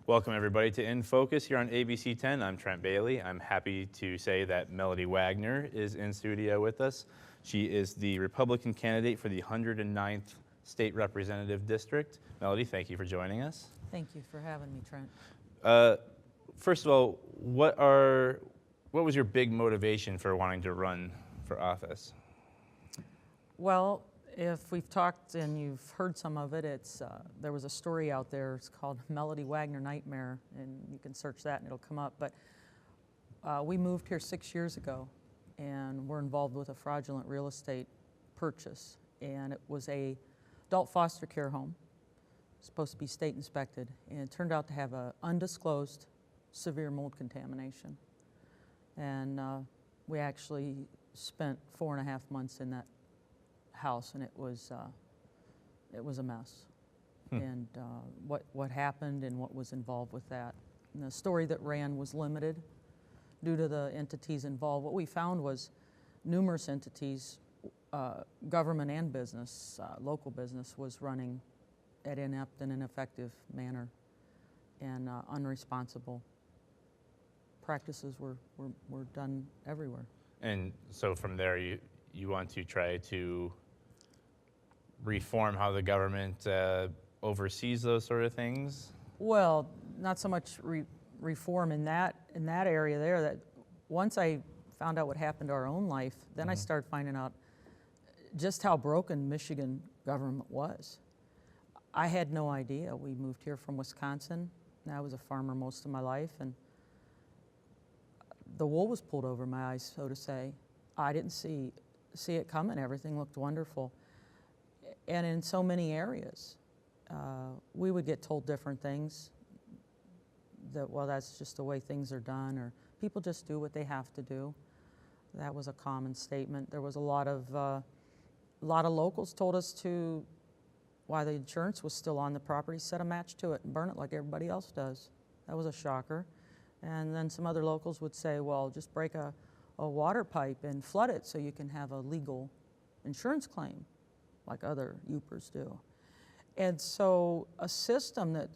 Welcome everybody to In Focus here on ABC 10. I'm Trent Bailey. I'm happy to say that Melody Wagner is in studio with us. She is the Republican candidate for the 109th State Representative District. Melody, thank you for joining us. Thank you for having me, Trent. First of all, what was your big motivation for wanting to run for office? Well, if we've talked and you've heard some of it, there was a story out there. It's called Melody Wagner Nightmare, and you can search that and it'll come up. But we moved here 6 years ago, and we're involved with a fraudulent real estate purchase. And it was a adult foster care home, supposed to be state inspected, and it turned out to have an undisclosed severe mold contamination. And we actually spent 4.5 months in that house, and it was a mess. And what happened and what was involved with that. And the story that ran was limited due to the entities involved. What we found was numerous entities, government and business, local business, was running at inept and ineffective manner, and unresponsible practices were done everywhere. And so from there, you want to try to reform how the government oversees those sort of things? Well, not so much reform in that area there. That once I found out what happened to our own life, then I started finding out just how broken Michigan government was. I had no idea. We moved here from Wisconsin, and I was a farmer most of my life, and the wool was pulled over my eyes, so to say. I didn't see it coming. Everything looked wonderful. And in so many areas, we would get told different things, that, well, that's just the way things are done, or people just do what they have to do. That was a common statement. There was a lot of locals told us to, while the insurance was still on the property, set a match to it and burn it like everybody else does. That was a shocker. And then some other locals would say, well, just break a water pipe and flood it so you can have a legal insurance claim, like other Upers do. And so a system that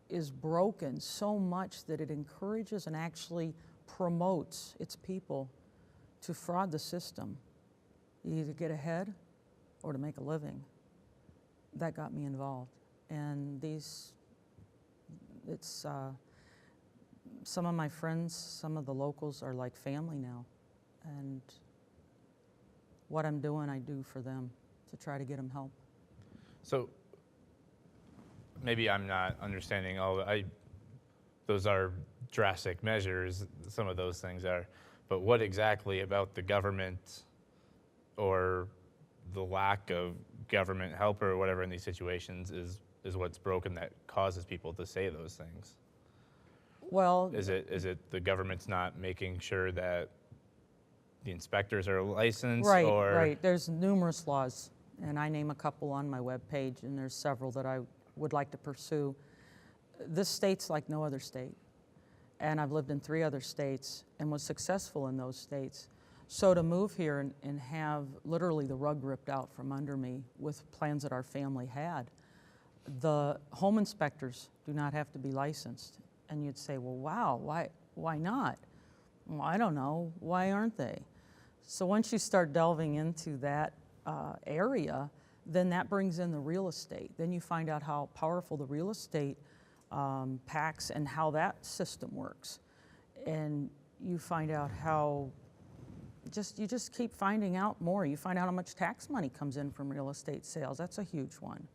is broken so much that it encourages and actually promotes its people to fraud the system, either to get ahead or to make a living. That got me involved. And some of my friends, some of the locals are like family now. And what I'm doing, I do for them to try to get them help. So maybe I'm not understanding those are drastic measures, some of those things are, but what exactly about the government or the lack of government help or whatever in these situations is what's broken that causes people to say those things? Well, is it the government's not making sure that the inspectors are licensed? Right. There's numerous laws, and I name a couple on my webpage, and there's several that I would like to pursue. This state's like no other state, and I've lived in 3 other states and was successful in those states. So to move here and have literally the rug ripped out from under me with plans that our family had, the home inspectors do not have to be licensed. And you'd say, well, wow, why not? Well, I don't know. Why aren't they? So once you start delving into that area, then that brings in the real estate. Then you find out how powerful the real estate PACs and how that system works. And you find out how you just keep finding out more. You find out how much tax money comes in from real estate sales. That's a huge one.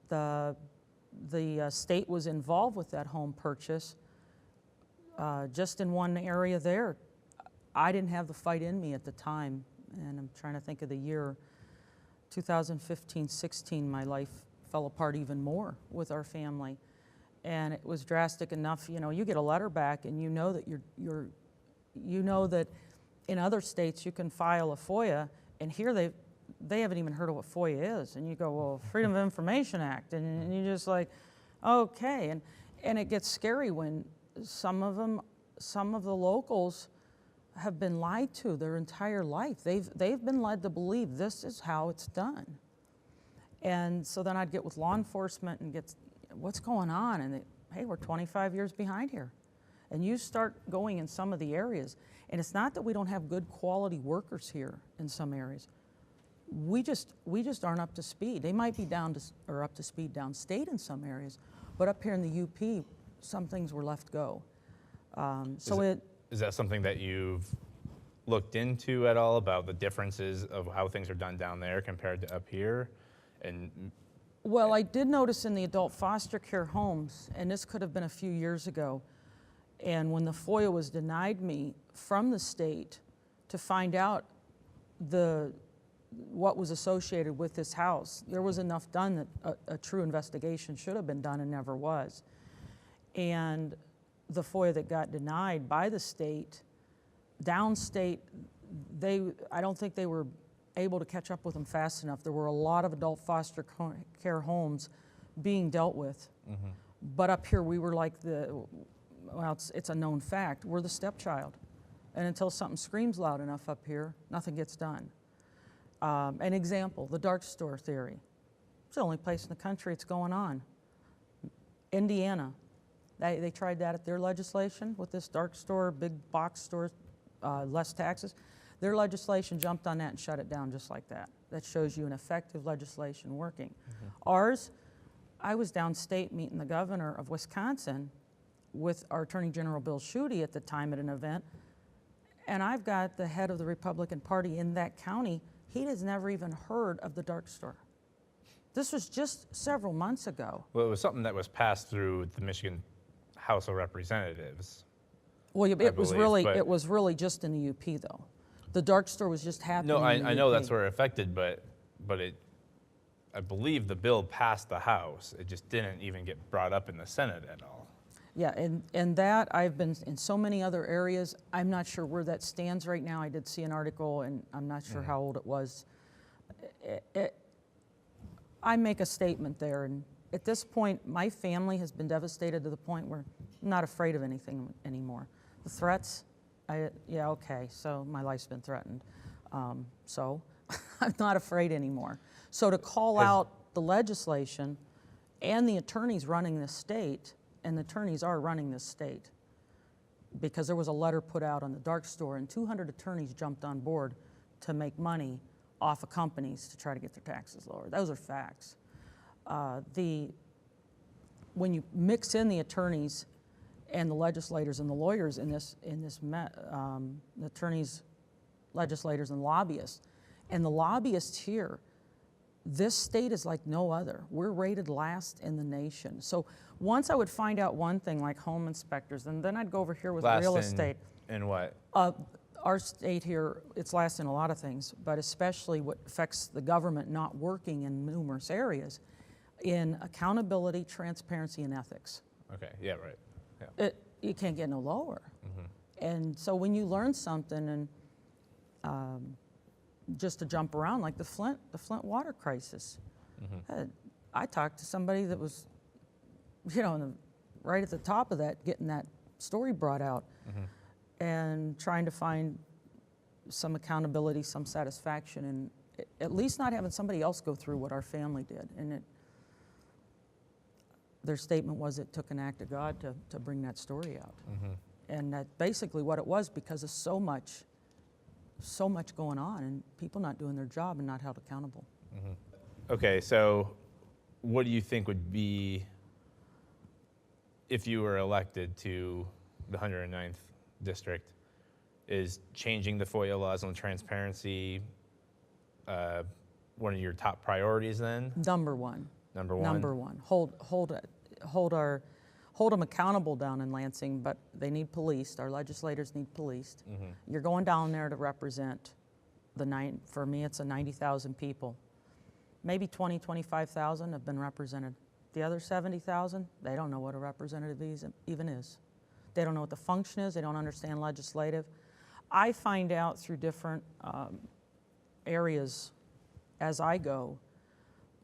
The state was involved with that home purchase. Just in one area there, I didn't have the fight in me at the time, and I'm trying to think of the year, 2015-16, my life fell apart even more with our family. And it was drastic enough, you get a letter back and you know that you know that in other states you can file a FOIA, and here they haven't even heard of what FOIA is. And you go, well, Freedom of Information Act, and you're just like, okay. And it gets scary when some of the locals have been lied to their entire life. They've been led to believe this is how it's done. And so then I'd get with law enforcement and get, what's going on? And hey, we're 25 years behind here. And you start going in some of the areas, and it's not that we don't have good quality workers here in some areas. We just aren't up to speed. They might be up to speed downstate in some areas, but up here in the UP, some things were left go. Is that something that you've looked into at all, about the differences of how things are done down there compared to up here? Well, I did notice in the adult foster care homes, and this could have been a few years ago, and when the FOIA was denied me from the state to find out what was associated with this house, there was enough done that a true investigation should have been done and never was. And the FOIA that got denied by the state, downstate, I don't think they were able to catch up with them fast enough. There were a lot of adult foster care homes being dealt with. Mm-hmm. But up here we were like it's a known fact, we're the stepchild. And until something screams loud enough up here, nothing gets done. An example, the dark store theory. It's the only place in the country it's going on. Indiana, they tried that at their legislation with this dark store, big box store, less taxes. Their legislation jumped on that and shut it down just like that. That shows you an effective legislation working. Mm-hmm. Ours, I was downstate meeting the governor of Wisconsin with our Attorney General Bill Schuette at the time at an event, and I've got the head of the Republican Party in that county. He has never even heard of the dark store. This was just several months ago. Well, it was something that was passed through the Michigan House of Representatives. Well, it was really just in the UP though. The dark store was just happening. No, in the I know UP. that's where it affected, but I believe the bill passed the House. It just didn't even get brought up in the Senate at all. Yeah, and that I've been in so many other areas. I'm not sure where that stands right now. I did see an article, and I'm not sure how old it was. I make a statement there, and at this point, my family has been devastated to the point where I'm not afraid of anything anymore. The threats, okay, so my life's been threatened. So I'm not afraid anymore. So to call out the legislation and the attorneys running this state, and the attorneys are running this state, because there was a letter put out on the dark store, and 200 attorneys jumped on board to make money off of companies to try to get their taxes lower. Those are facts. When you mix in the attorneys and the legislators and the lawyers in this attorneys, legislators, and lobbyists, and the lobbyists here, this state is like no other. We're rated last in the nation. So once I would find out one thing, like home inspectors, and then I'd go over here with real estate. In what? Our state here, it's last in a lot of things, but especially what affects the government not working in numerous areas, in accountability, transparency, and ethics. Okay, yeah, right. Yeah. You can't get no lower. Mm-hmm. And so when you learn something, and just to jump around, like the Flint water crisis. Mm-hmm. I talked to somebody that was, right at the top of that, getting that story brought out, mm-hmm. and trying to find some accountability, some satisfaction, and at least not having somebody else go through what our family did. And their statement was it took an act of God to bring that story out. Mm-hmm. And that's basically what it was, because of so much going on and people not doing their job and not held accountable. Mm-hmm. Okay, so what do you think would be, if you were elected to the 109th district, is changing the FOIA laws on transparency one of your top priorities then? Number one. Number one? Number one. Hold them accountable down in Lansing, but they need policed. Our legislators need policed. Mm-hmm. You're going down there to represent for me, it's 90,000 people. Maybe 25,000 have been represented. The other 70,000, they don't know what a representative even is. They don't know what the function is. They don't understand legislative. I find out through different areas as I go,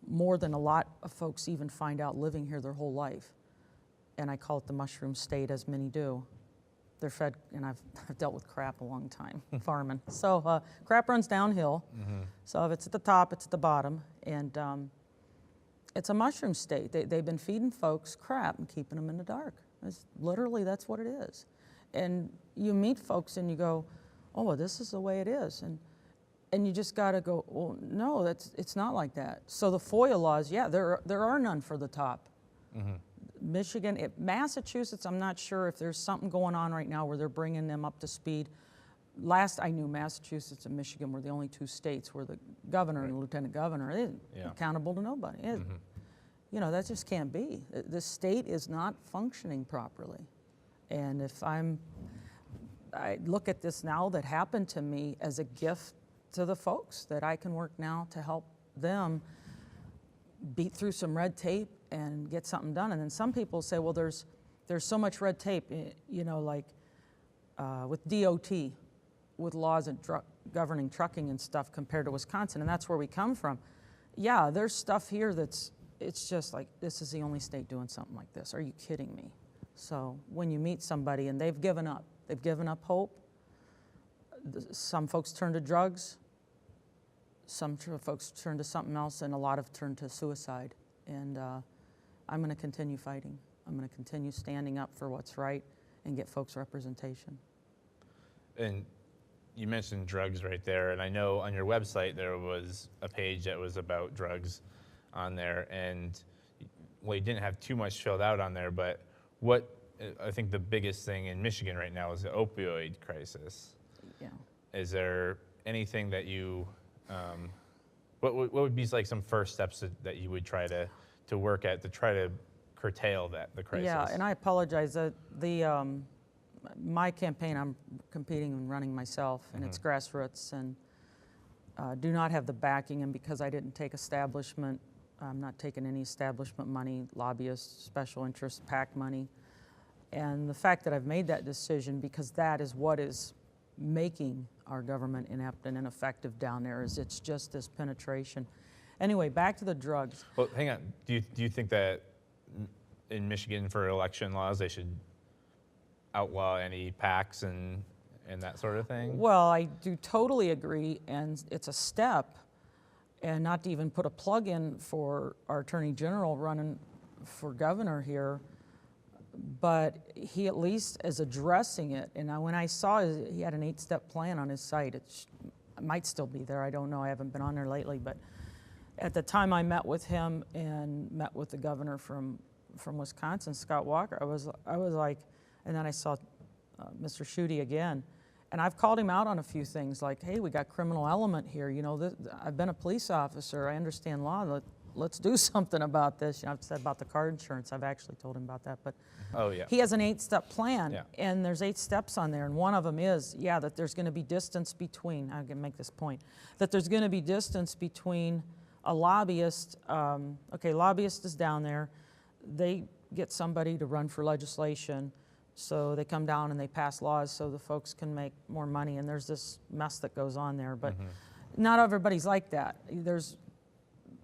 more than a lot of folks even find out living here their whole life. And I call it the mushroom state, as many do. They're fed, and I've dealt with crap a long time, farming. So crap runs downhill. Mm-hmm. So if it's at the top, it's at the bottom. And it's a mushroom state. They've been feeding folks crap and keeping them in the dark. Literally, that's what it is. And you meet folks and you go, oh, well, this is the way it is. And you just got to go, well, no, it's not like that. So the FOIA laws, yeah, there are none for the top. Michigan, Massachusetts, I'm not sure if there's something going on right now where they're bringing them up to speed. Last I knew, Massachusetts and Michigan were the only two states where the governor and the lieutenant governor isn't accountable to nobody. You know, that just can't be. The state is not functioning properly. And if I look at this now that happened to me as a gift to the folks that I can work now to help them beat through some red tape and get something done. And then some people say, well, there's so much red tape, you know, like with DOT, with laws and governing trucking and stuff compared to Wisconsin, and that's where we come from. Yeah, there's stuff here it's just like, this is the only state doing something like this. Are you kidding me? So when you meet somebody and they've given up hope, some folks turn to drugs, some folks turn to something else, and a lot have turned to suicide. And I'm going to continue fighting. I'm going to continue standing up for what's right and get folks representation. And you mentioned drugs right there, and I know on your website there was a page that was about drugs on there, and well, you didn't have too much filled out on there, but what I think the biggest thing in Michigan right now is the opioid crisis. Yeah. Is there anything that you, what would be like some first steps that you would try to work at to try to curtail the crisis? Yeah, and I apologize. My campaign, I'm competing and running myself, and it's grassroots, and do not have the backing, and because I didn't take establishment, I'm not taking any establishment money, lobbyists, special interests, PAC money. And the fact that I've made that decision, because that is what is making our government inept and ineffective down there, is it's just this penetration. Anyway, back to the drugs. Well, hang on. Do you think that in Michigan for election laws they should outlaw any PACs and that sort of thing? Well, I do totally agree, and it's a step, and not to even put a plug in for our Attorney General running for governor here, but he at least is addressing it. And when I saw he had an 8-step plan on his site, it might still be there, I don't know, I haven't been on there lately, but at the time I met with him and met with the governor from Wisconsin, Scott Walker, I was like, and then I saw Mr. Schuette again, and I've called him out on a few things, like, hey, we got criminal element here, you know, I've been a police officer, I understand law, let's do something about this. You know, I've said about the car insurance, I've actually told him about that, but he has an 8-step plan, and there's 8 steps on there, and one of them is, that there's going to be distance between, I can make this point, that there's going to be distance between a lobbyist, lobbyist is down there, they get somebody to run for legislation, so they come down and they pass laws so the folks can make more money, and there's this mess that goes on there, but not everybody's like that. There's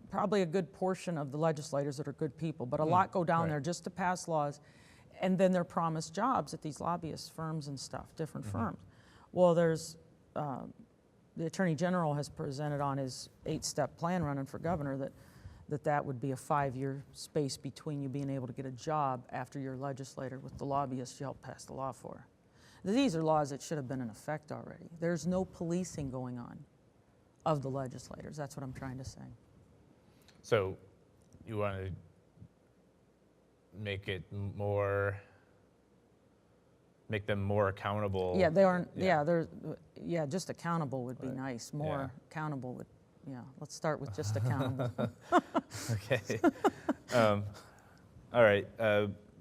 probably a good portion of the legislators that are good people, but a lot go down there just to pass laws, and then they're promised jobs at these lobbyist firms and stuff, different firms. Well, there's, the Attorney General has presented on his 8-step plan running for governor that would be a 5-year space between you being able to get a job after you're a legislator with the lobbyists you helped pass the law for. These are laws that should have been in effect already. There's no policing going on of the legislators. That's what I'm trying to say. So you want to make them more accountable? Yeah, they aren't, just accountable would be nice. More accountable would, let's start with just accountable. Okay. All right,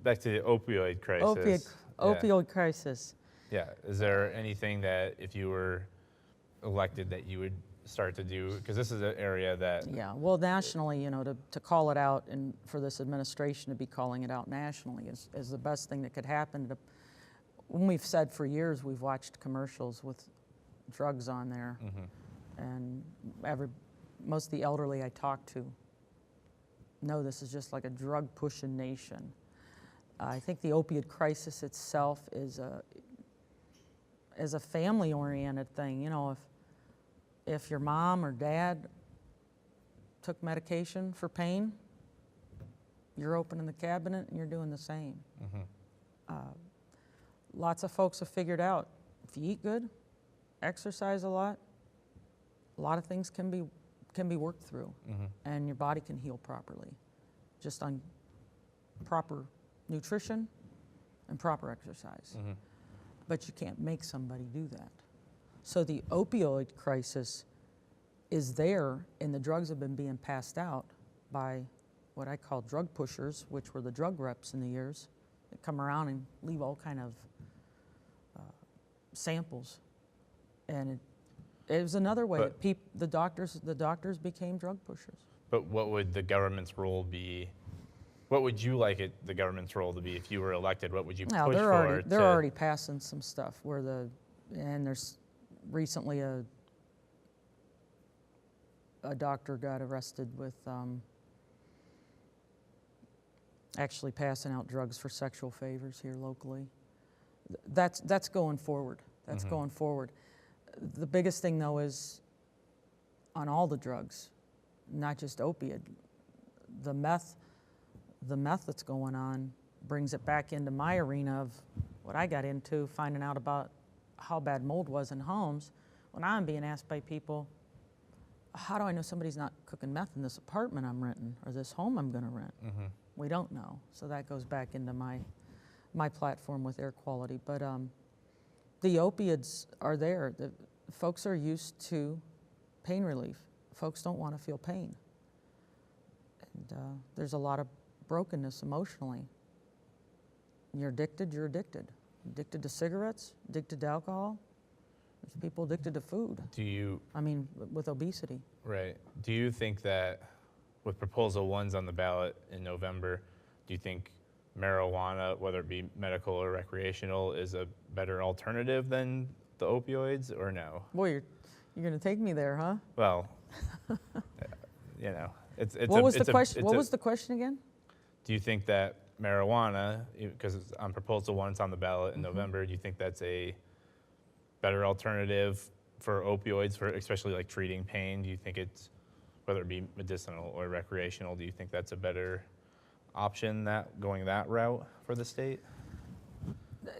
back to the opioid crisis. Opioid crisis. Yeah, is there anything that if you were elected that you would start to do, because this is an area that... Yeah, well, nationally, to call it out, and for this administration to be calling it out nationally is the best thing that could happen. When we've said for years, we've watched commercials with drugs on there, and most of the elderly I talk to know this is just like a drug-pushing nation. I think the opioid crisis itself is a family-oriented thing. If your mom or dad took medication for pain, you're opening the cabinet and you're doing the same. Mm-hmm. Lots of folks have figured out if you eat good, exercise a lot of things can be worked through, Mm-hmm. and your body can heal properly, just on proper nutrition and proper exercise. Mm-hmm. But you can't make somebody do that. So the opioid crisis is there, and the drugs have been being passed out by what I call drug pushers, which were the drug reps in the years that come around and leave all kind of samples. And it was another way But- that the doctors became drug pushers. But what would the government's role be? What would you like the government's role to be if you were elected? What would you Now, push for? they're already passing some stuff where and there's recently a doctor got arrested with actually passing out drugs for sexual favors here locally. That's going forward. That's Mhm. going forward. The biggest thing though is on all the drugs, not just opiate. The meth that's going on brings it back into my arena of what I got into, finding out about how bad mold was in homes. When I'm being asked by people, how do I know somebody's not cooking meth in this apartment I'm renting or this home I'm going to rent? Mm-hmm. We don't know. So that goes back into my platform with air quality. But the opiates are there. The folks are used to pain relief. Folks don't want to feel pain. And there's a lot of brokenness emotionally. You're addicted, you're addicted. Addicted to cigarettes, addicted to alcohol. There's people addicted to food. With obesity. Right. Do you think that with Proposal 1's on the ballot in November, do you think marijuana, whether it be medical or recreational, is a better alternative than the opioids, or no? Boy, you're going to take me there, huh? Well, it's What was the question? What was the question again? Do you think that marijuana, because on Proposal 1 it's on the ballot in Mm-hmm. November, do you think that's a better alternative for opioids, for especially like treating pain? Do you think it's, whether it be medicinal or recreational, do you think that's a better option, that going that route for the state?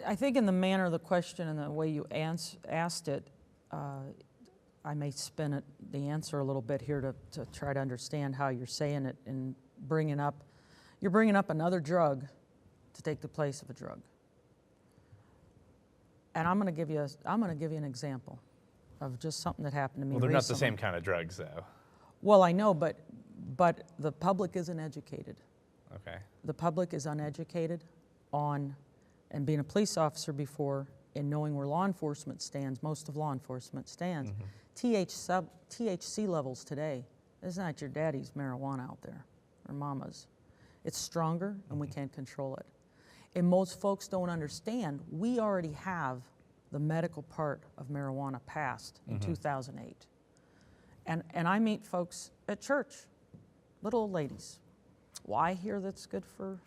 I think in the manner of the question and the way you asked it, I may spin the answer a little bit here to try to understand how you're saying it and you're bringing up another drug to take the place of a drug. And I'm going to give you an example of just something that happened to me Well, they're not the recently. same kind of drugs, though. Well, I know, but the public isn't educated. Okay. The public is uneducated on, and being a police officer before, and knowing where law enforcement stands, most of law enforcement stands. Mm-hmm. THC levels today, it's not your daddy's marijuana out there, or mama's. It's stronger, and we can't control it. And most folks don't understand, we already have the medical part of marijuana passed in 2008. And I meet folks at church, little old ladies. Well, I hear that's good for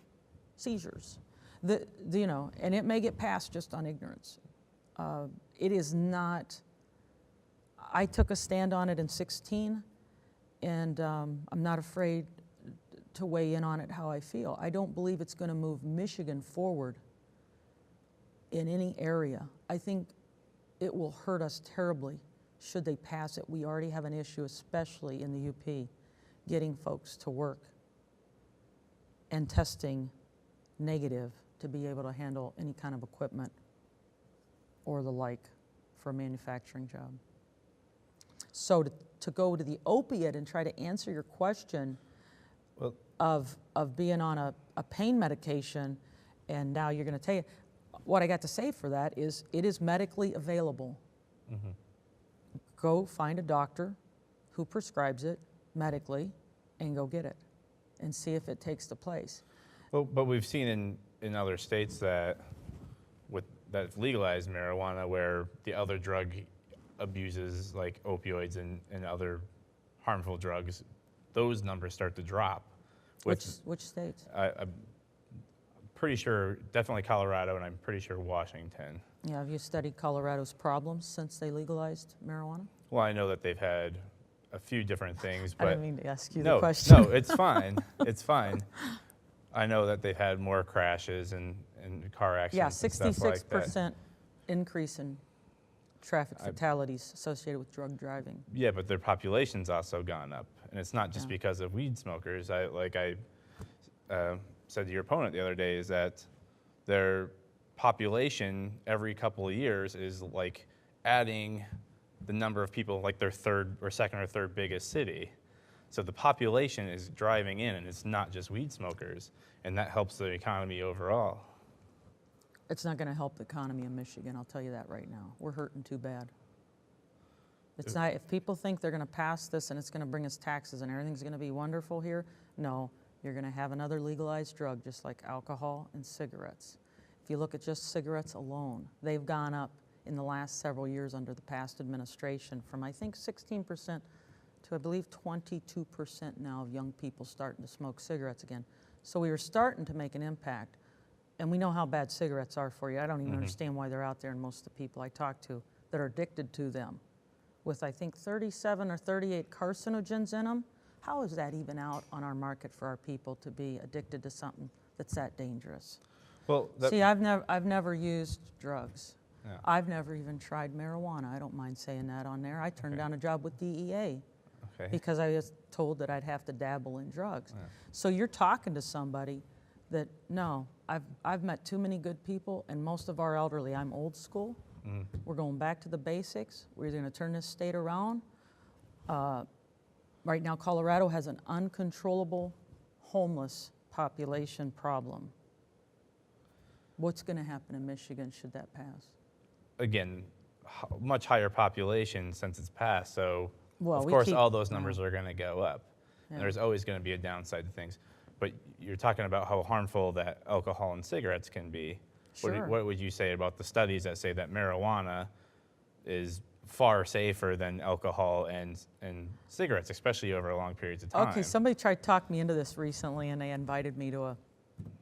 seizures. And it may get passed just on ignorance. It is not. I took a stand on it in 2016, and I'm not afraid to weigh in on it how I feel. I don't believe it's going to move Michigan forward in any area. I think it will hurt us terribly should they pass it. We already have an issue, especially in the UP, getting folks to work and testing negative to be able to handle any kind of equipment or the like for a manufacturing job. So to go to the opiate and try to answer your question, Well, of being on a pain medication, and now you're going to take it. What I got to say for that is it is medically available. mm-hmm. Go find a doctor who prescribes it medically and go get it and see if it takes the place. Well, but we've seen in other states that have legalized marijuana, where the other drug abuses like opioids and other harmful drugs, those numbers start to drop. Which states? I'm pretty sure, definitely Colorado, and I'm pretty sure Washington. Yeah, have you studied Colorado's problems since they legalized marijuana? Well, I know that they've had a few different things, but I didn't mean to ask you no, the question. no, it's fine. It's fine. I know that they've had more crashes and car Yeah, accidents and stuff like that. 66% increase in traffic fatalities associated with drug driving. Yeah, but their population's also gone up, and it's not just Yeah. because of weed smokers. I said to your opponent the other day is that their population every couple of years is like adding the number of people, like their second or third biggest city. So the population is driving in, and it's not just weed smokers, and that helps the economy overall. It's not going to help the economy of Michigan, I'll tell you that right now. We're hurting too bad. It's not, if people think they're going to pass this and it's going to bring us taxes and everything's going to be wonderful here, no, you're going to have another legalized drug just like alcohol and cigarettes. If you look at just cigarettes alone, they've gone up in the last several years under the past administration from I think 16% to I believe 22% now of young people starting to smoke cigarettes again. So we are starting to make an impact. And we know how bad cigarettes are for you. I don't even understand why they're out there, and most of the people I talk to that are addicted to them with, I think, 37 or 38 carcinogens in them. How is that even out on our market for our people to be addicted to something that's that dangerous? Well, See, I've never used drugs. Yeah. I've never even tried marijuana. I don't mind saying that on there. I turned down a job with DEA because I was told that I'd have to dabble in drugs. Yeah. So you're talking to somebody that, no, I've met too many good people, and most of our elderly, I'm old school. We're going back to the basics. We're going to turn this state around. Right now, Colorado has an uncontrollable homeless population problem. What's going to happen in Michigan should that pass? Again, much higher population since it's passed, so Well, of we course keep- all those numbers are going to go up. Yeah. And there's always going to be a downside to things. But you're talking about how harmful that alcohol and cigarettes can be. Sure. What would you say about the studies that say that marijuana is far safer than alcohol and cigarettes, especially over long periods of time? Okay, somebody tried to talk me into this recently, and they invited me to a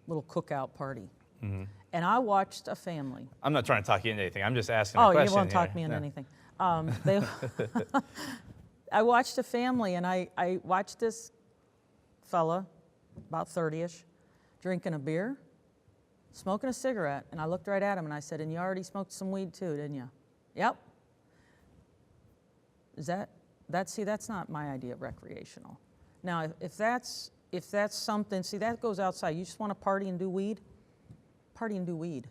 little cookout party. And I watched a family. I'm not trying to talk you into anything. I'm just asking a question. You won't talk here. me into Yeah. anything. I watched a family, and I watched this fella, about 30-ish, drinking a beer, smoking a cigarette, and I looked right at him and I said, "And you already smoked some weed too, didn't you?" "Yep." Is see, that's not my idea of recreational. Now, if that's something, see, that goes outside. You just want to party and do weed? Party and do weed.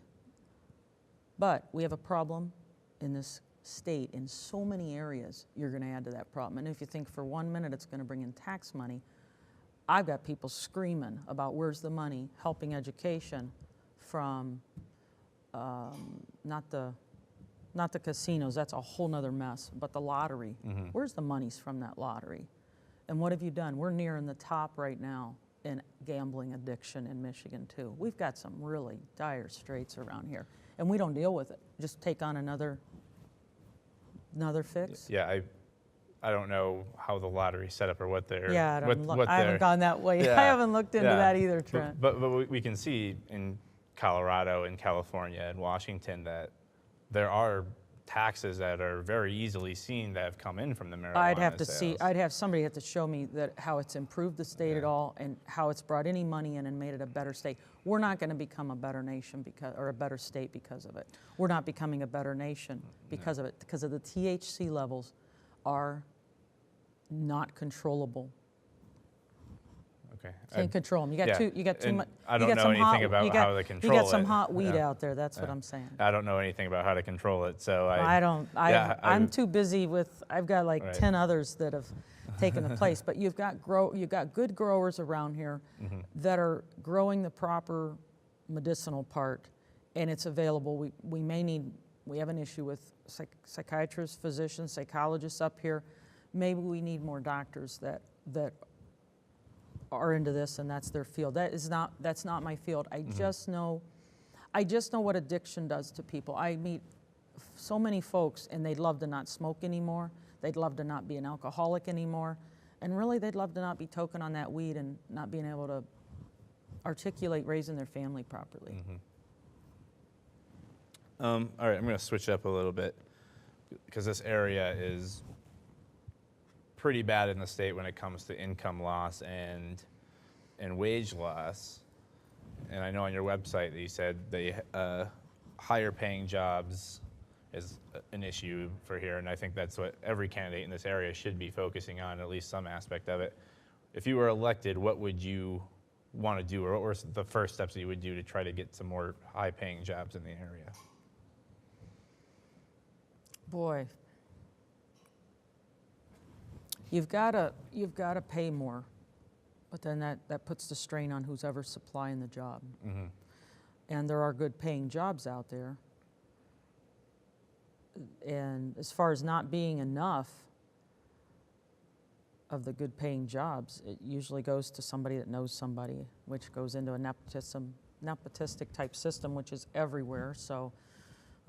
But we have a problem in this state in so many areas. You're going to add to that problem. And if you think for 1 minute it's going to bring in tax money, I've got people screaming about where's the money, helping education from not the casinos, that's a whole nother mess, but the lottery. Where's the monies from that lottery? And what have you done? We're nearing the top right now in gambling addiction in Michigan too. We've got some really dire straits around here, and we don't deal with it. Just take on another fix. Yeah, I don't know how the lottery's set up or what they're. Yeah, what I haven't gone that way. Yeah, I haven't looked into that either, Trent. But we can see in Colorado and California and Washington that there are taxes that are very easily seen that have come in from the marijuana I'd have somebody have to show me that how it's improved the state at all and how it's brought any money in and made it a better state. We're not going to become a better nation or a better state because of it. We're not becoming a better nation because of it, because of the THC levels are not controllable. Okay. Can't control them. You got too much. I don't know anything about how to control it. You got some hot weed out there. That's what I'm saying. I don't know anything about how to control it, so I'm too busy with. I've got like 10 others that have taken the place. But you've got good growers around here that are growing the proper medicinal part, and it's available. We have an issue with psychiatrists, physicians, psychologists up here. Maybe we need more doctors that are into this, and that's their field. That's not my field. I just know what addiction does to people. I meet so many folks, and they'd love to not smoke anymore. They'd love to not be an alcoholic anymore, and really they'd love to not be token on that weed and not being able to articulate raising their family properly. All right, I'm going to switch up a little bit because this area is pretty bad in the state when it comes to income loss and wage loss. and I know on your website that you said that higher paying jobs is an issue for here, and I think that's what every candidate in this area should be focusing on, at least some aspect of it. If you were elected, what would you want to do, or what were the first steps that you would do to try to get some more high paying jobs in the area? Boy, you've got to pay more, but then that puts the strain on who's ever supplying the job. Mm-hmm. And there are good paying jobs out there. And as far as not being enough of the good paying jobs, it usually goes to somebody that knows somebody, which goes into a nepotistic type system, which is everywhere. So,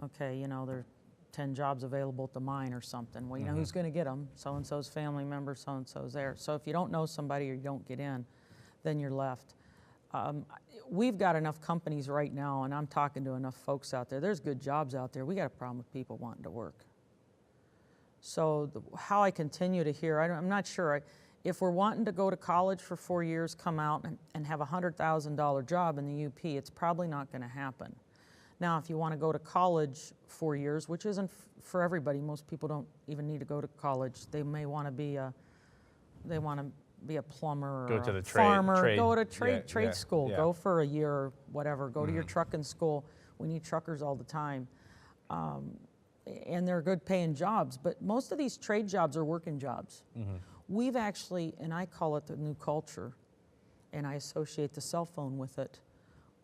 okay, you know, there are 10 jobs available at the mine or something. Well, you know who's going to get them? So-and-so's family member, so-and-so's there. So if you don't know somebody or you don't get in, then you're left. We've got enough companies right now, and I'm talking to enough folks out there. There's good jobs out there. We got a problem with people wanting to work. So how I continue to hear, I'm not sure. If we're wanting to go to college for 4 years, come out and have a $100,000 job in the UP, it's probably not going to happen. Now, if you want to go to college 4 years, which isn't for everybody, most people don't even need to go to college. They may want to be a plumber or a farmer, go to trade school, go for a year or whatever, go to your trucking school. We need truckers all the time. And they're good paying jobs, but most of these trade jobs are working jobs. We've actually, and I call it the new culture, and I associate the cell phone with it.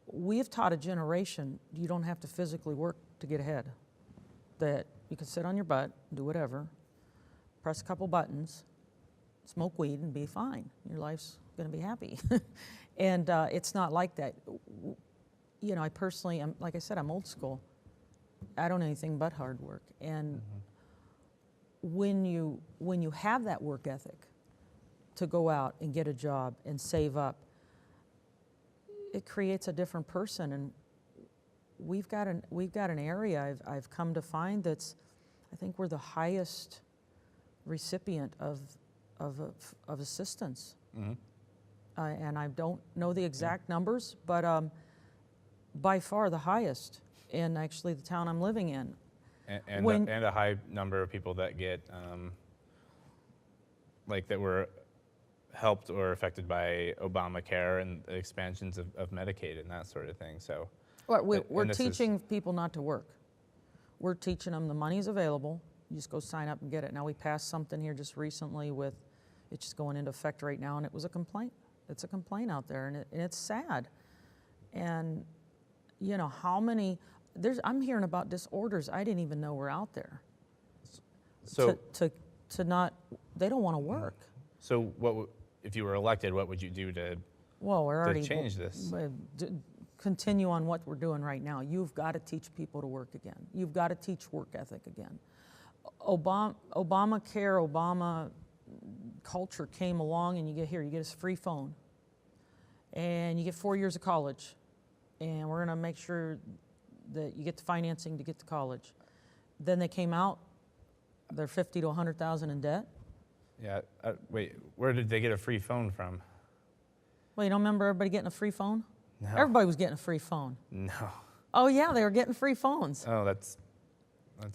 We've taught a generation you don't have to physically work to get ahead. That you can sit on your butt, do whatever, press a couple buttons, smoke weed and be fine. Your life's going to be happy. And it's not like that. You know, I personally, like I said, I'm old school. I don't know anything but hard work. And when you have that work ethic to go out and get a job and save up, it creates a different person. And we've got an area I've come to find that's, I think we're the highest recipient of assistance. And I don't know the exact numbers, but by far the highest in actually the town I'm living in. And a high number of people that get, that were helped or affected by Obamacare and the expansions of Medicaid and that sort of thing. So, we're teaching people not to work. We're teaching them the money's available. You just go sign up and get it. Now, we passed something here just recently with, it's just going into effect right now, and it was a complaint. It's a complaint out there, and it's sad. And, you know, how many, I'm hearing about disorders I didn't even know were out there. So to not, they don't want to work. So if you were elected, what would you do to change this? Continue on what we're doing right now. You've got to teach people to work again. You've got to teach work ethic again. Obamacare, Obama culture came along, and you get a free phone, and you get 4 years of college, and we're going to make sure that you get the financing to get to college. Then they came out, they're $50,000 to $100,000 in debt. Yeah. Wait, where did they get a free phone from? Well, you don't remember everybody getting a free phone? No. Everybody was getting a free phone. No. Oh yeah, they were getting free phones. Oh, that's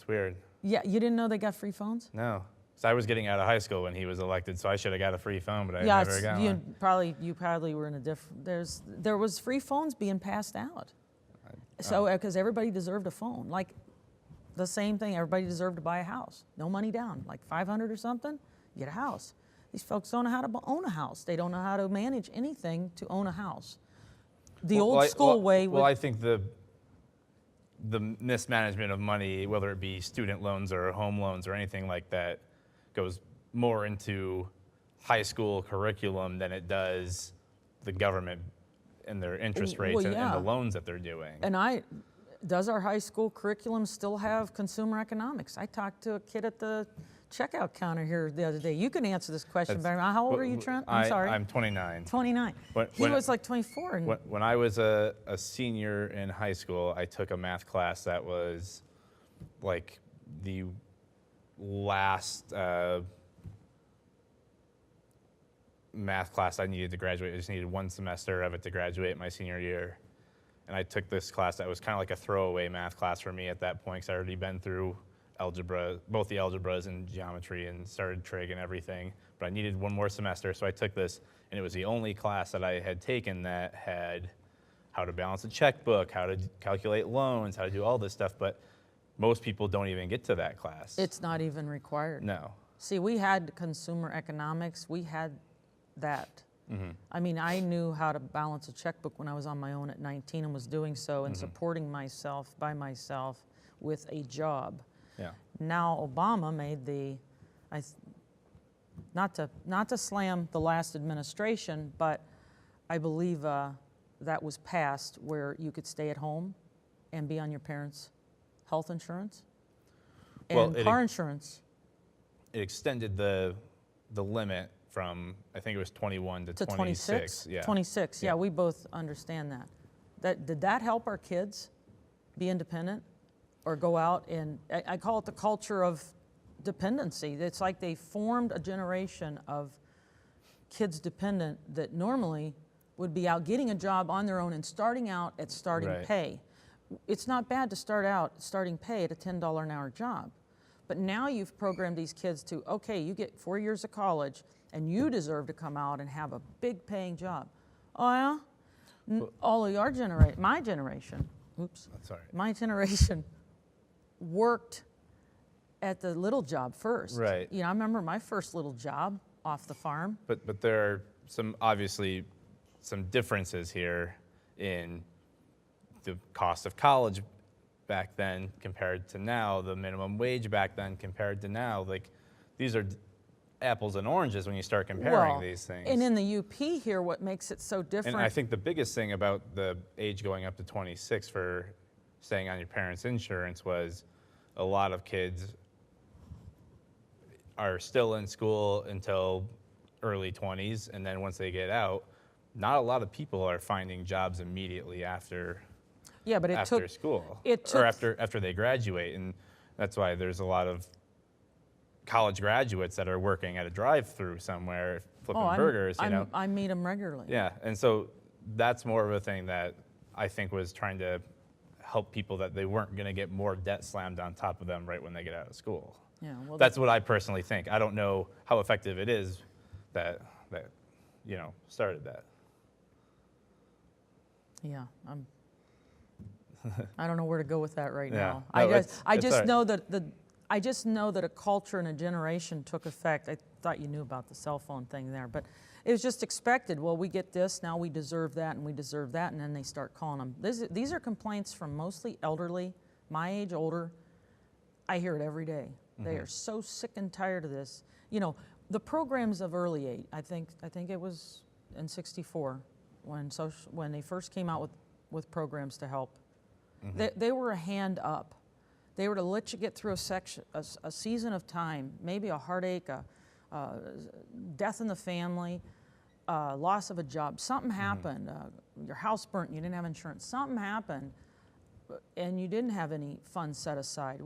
weird. Yeah, you didn't know they got free phones? No. So I was getting out of high school when he was elected, so I should have got a free phone, but I never got one. You probably were in a different. There was free phones being passed out. So because everybody deserved a phone, like the same thing. Everybody deserved to buy a house, no money down, like $500 or something, you get a house. These folks don't know how to own a house. They don't know how to manage anything to own a house. The old school way. Well, I think the mismanagement of money, whether it be student loans or home loans or anything like that, goes more into high school curriculum than it does the government and their interest rates and the loans that they're doing. And does our high school curriculum still have consumer economics? I talked to a kid at the checkout counter here the other day. You can answer this question better. How old are you, Trent? I'm sorry. I'm 29. 29. He was like 24. When I was a senior in high school, I took a math class that was like the last math class I needed to graduate. I just needed one semester of it to graduate my senior year. and I took this class that was kind of like a throwaway math class for me at that point, because I already been through algebra, both the algebras and geometry, and started trig and everything. But I needed one more semester, so I took this, and it was the only class that I had taken that had how to balance a checkbook, how to calculate loans, how to do all this stuff. But most people don't even get to that class. It's not even required. No. See, we had consumer economics. We had that. I mean, I knew how to balance a checkbook when I was on my own at 19 and was doing so and supporting myself by myself with a job. Yeah. Now Obama made not to slam the last administration, but I believe that was passed where you could stay at home and be on your parents' health insurance and car insurance. It extended the limit from, I think it was 21 to 26. Yeah. 26. Yeah, we both understand that. Did that help our kids be independent or go out and I call it the culture of dependency. It's like they formed a generation of kids dependent that normally would be out getting a job on their own and starting out at starting pay. It's not bad to start out starting pay at a $10 an hour job. But now you've programmed these kids to, okay, you get 4 years of college and you deserve to come out and have a big paying job. Oh yeah? All of our generation, my generation, my generation worked at the little job first. Right. You know, I remember my first little job off the farm. But there are obviously some differences here in the cost of college back then compared to now, the minimum wage back then compared to now. Like, these are apples and oranges when you start comparing these things. And in the UP here, what makes it so different? And I think the biggest thing about the age going up to 26 for staying on your parents' insurance was a lot of kids are still in school until early 20s, and then once they get out, not a lot of people are finding jobs immediately after school or after they graduate, and that's why there's a lot of college graduates that are working at a drive-through somewhere flipping burgers. I meet them regularly. Yeah, and so that's more of a thing that I think was trying to help people, that they weren't going to get more debt slammed on top of them right when they get out of school. Yeah, well, that's what I personally think. I don't know how effective it is that started that. Yeah, I don't know where to go with that right now. No, I just know that a culture and a generation took effect. I thought you knew about the cell phone thing there, but it was just expected. Well, we get this, now we deserve that, and we deserve that, and then they start calling them. These are complaints from mostly elderly, my age, older. I hear it every day. They are so sick and tired of this. You know, the programs of early age, I think it was in '64 when they first came out with programs to help. They were a hand up. They were to let you get through a season of time, maybe a heartache, death in the family, loss of a job. Something happened. Your house burnt and you didn't have insurance. Something happened and you didn't have any funds set aside.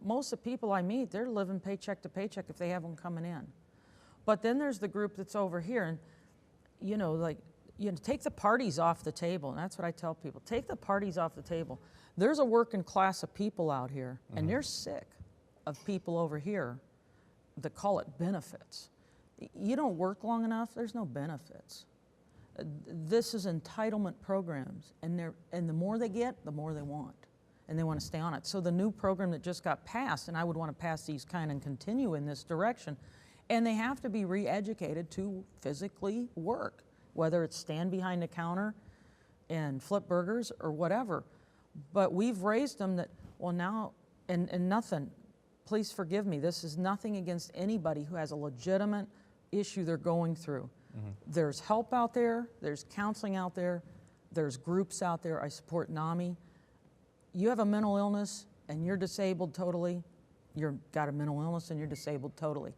Most of the people I meet, they're living paycheck to paycheck if they have one coming in. But then there's the group that's over here, and take the parties off the table, and that's what I tell people. Take the parties off the table. There's a working class of people out here, and they're sick of people over here that call it benefits. You don't work long enough, there's no benefits. This is entitlement programs, and the more they get, the more they want, and they want to stay on it. So the new program that just got passed, and I would want to pass these kind and continue in this direction, and they have to be re-educated to physically work, whether it's stand behind the counter and flip burgers or whatever. But we've raised them that, well now, and nothing, please forgive me, this is nothing against anybody who has a legitimate issue they're going through. There's help out there, there's counseling out there, there's groups out there. I support NAMI. You have a mental illness and you're disabled totally, you've got a mental illness and you're disabled totally.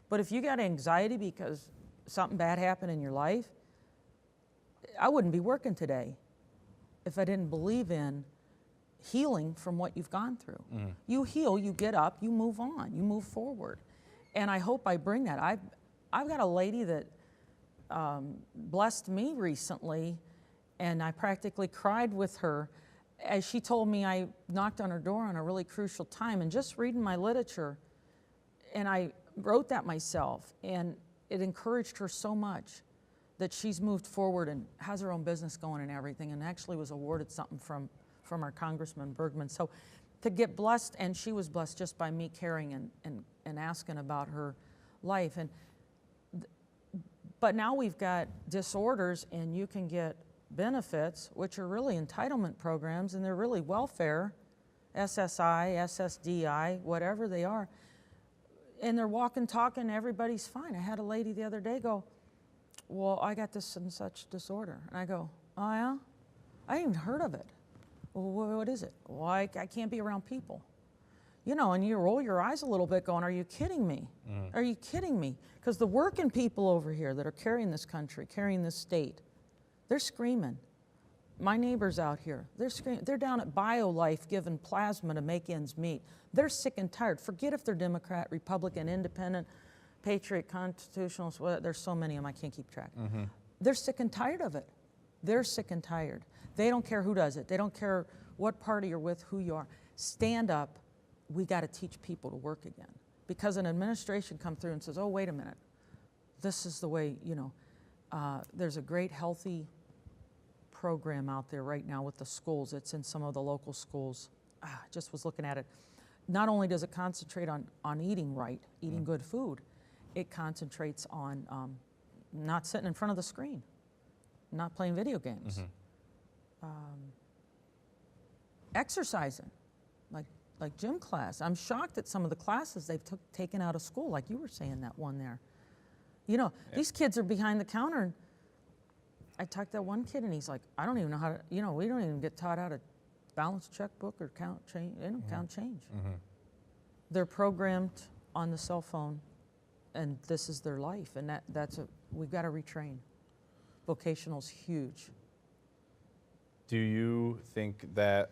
But if you got anxiety because something bad happened in your life, I wouldn't be working today if I didn't believe in healing from what you've gone through. You heal, you get up, you move on, you move forward. And I hope I bring that. I've got a lady that blessed me recently, And I practically cried with her as she told me I knocked on her door on a really crucial time. And just reading my literature, and I wrote that myself, and it encouraged her so much that she's moved forward and has her own business going and everything, and actually was awarded something from our Congressman Bergman. So to get blessed, and she was blessed just by me caring and asking about her life. But now we've got disorders, and you can get benefits, which are really entitlement programs, and they're really welfare, SSI, SSDI, whatever they are. And they're walking, talking, everybody's fine. I had a lady the other day go, well, I got this and such disorder. And I go, oh yeah? I ain't even heard of it. Well, what is it? Well, I can't be around people. You know, and you roll your eyes a little bit going, are you kidding me? Are you kidding me? Because the working people over here that are carrying this country, carrying this state, they're screaming. My neighbors out here, they're screaming. They're down at BioLife giving plasma to make ends meet. They're sick and tired. Forget if they're Democrat, Republican, Independent, Patriot, Constitutionalist. Well, there's so many of them I can't keep track. They're sick and tired of it. They're sick and tired. They don't care who does it. They don't care what party you're with, who you are. Stand up. We got to teach people to work again. Because an administration comes through and says, oh, wait a minute. This is the way, you know, there's a great healthy program out there right now with the schools. It's in some of the local schools. I just was looking at it. Not only does it concentrate on eating right, eating good food, it concentrates on not sitting in front of the screen, not playing video games, exercising, like gym class. I'm shocked at some of the classes they've taken out of school, like you were saying that one there. You know, these kids are behind the counter. And I talked to that one kid, and he's like, I don't even know how to, you know, we don't even get taught how to balance a checkbook or count change. They don't count change. They're programmed on the cell phone, and this is their life. And we've got to retrain. Vocational's huge. Do you think that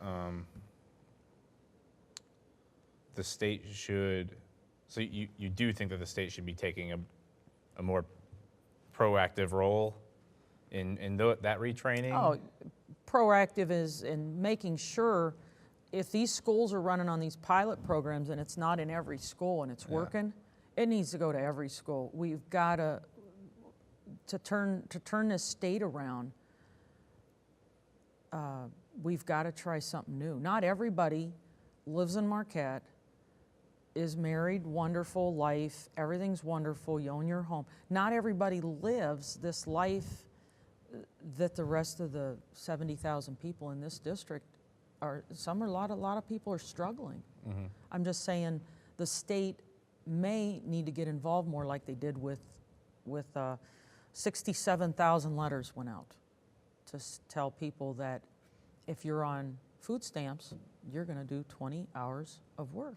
the state should, so you do think that the state should be taking a more proactive role in that retraining? Oh, proactive is in making sure if these schools are running on these pilot programs and it's not in every school and it's working, it needs to go to every school. We've got to turn this state around. We've got to try something new. Not everybody lives in Marquette, is married, wonderful life, everything's wonderful, you own your home. Not everybody lives this life that the rest of the 70,000 people in this district are. A lot of people are struggling. I'm just saying the state may need to get involved more, like they did with 67,000 letters went out to tell people that if you're on food stamps, you're going to do 20 hours of work.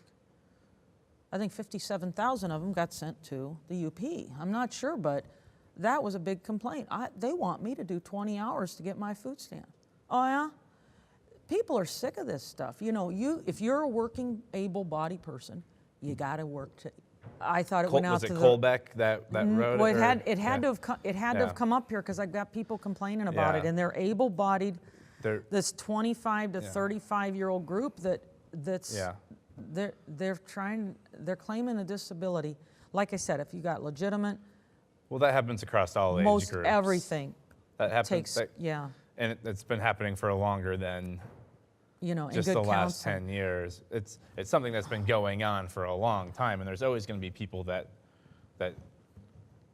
I think 57,000 of them got sent to the UP. I'm not sure, but that was a big complaint. They want me to do 20 hours to get my food stamp. Oh yeah? People are sick of this stuff. You know, if you're a working, able-bodied person, you got to work to. I thought it went out to the. Was it Colbeck that wrote well, it? It had to have come up here because I got people complaining about it, and they're able-bodied. This 25 to 35-year-old group that's. They're claiming a disability. Like I said, if you got legitimate. Well, that happens across all age groups. Most everything. That happens. Yeah. And it's been happening for longer than. Just the last 10 years. It's something that's been going on for a long time, and there's always going to be people that